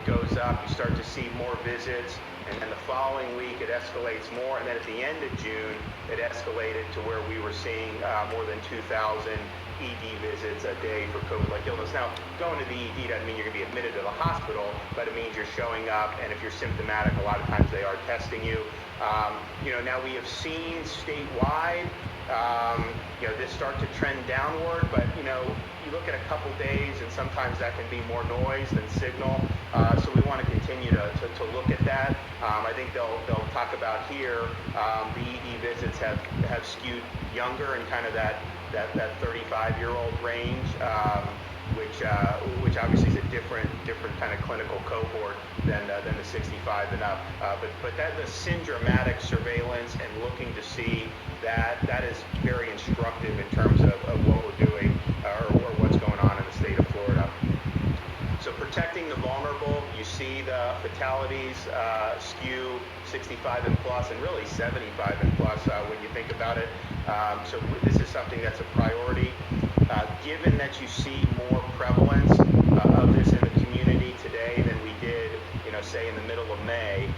goes up, you start to see more visits, and then the following week it escalates more, and then at the end of June it escalated to where we were seeing more than 2,000 ED visits a day for COVID-like illness. Now, going to the ED doesn't mean you're going to be admitted to the hospital, but it means you're showing up, and if you're symptomatic, a lot of times they are testing you. Now we have seen statewide, this start to trend downward, but you look at a couple days, and sometimes that can be more noise than signal. So we want to continue to look at that. I think they'll talk about here the ED visits have skewed younger in kind of that 35-year-old range, which obviously is a different kind of clinical cohort than the 65 and up. But that the syndromatic surveillance and looking to see that is very instructive in terms of what we're doing or what's going on in the state of Florida. So protecting the vulnerable, you see the fatalities skew 65 and plus, and really 75 and plus when you think about it. So this is something that's a priority. Given that you see more prevalence of this in the community today than we did, say in the middle of May,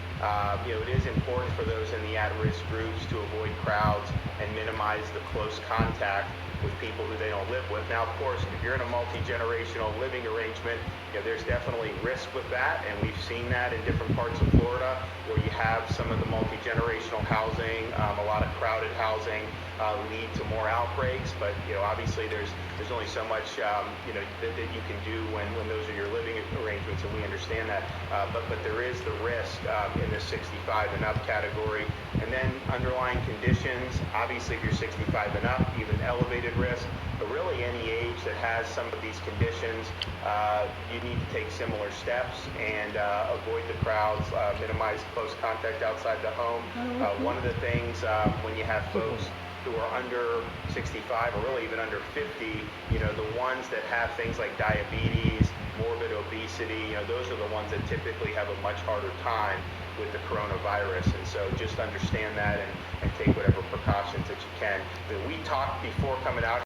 it is important for those in the at-risk groups to avoid crowds and minimize the close contact with people who they don't live with. Now, of course, if you're in a multi-generational living arrangement, there's definitely risk with that, and we've seen that in different parts of Florida where you have some of the multi-generational housing, a lot of crowded housing lead to more outbreaks. But obviously there's only so much that you can do when those are your living arrangements, and we understand that. But there is the risk in the 65 and up category. And then underlying conditions, obviously if you're 65 and up, even elevated risk, but really any age that has some of these conditions, you need to take similar steps and avoid the crowds, minimize close contact outside the home. One of the things when you have folks who are under 65 or really even under 50, the ones that have things like diabetes, morbid obesity, those are the ones that typically have a much harder time with the coronavirus. And so just understand that and take whatever precautions that you can. We talked before coming out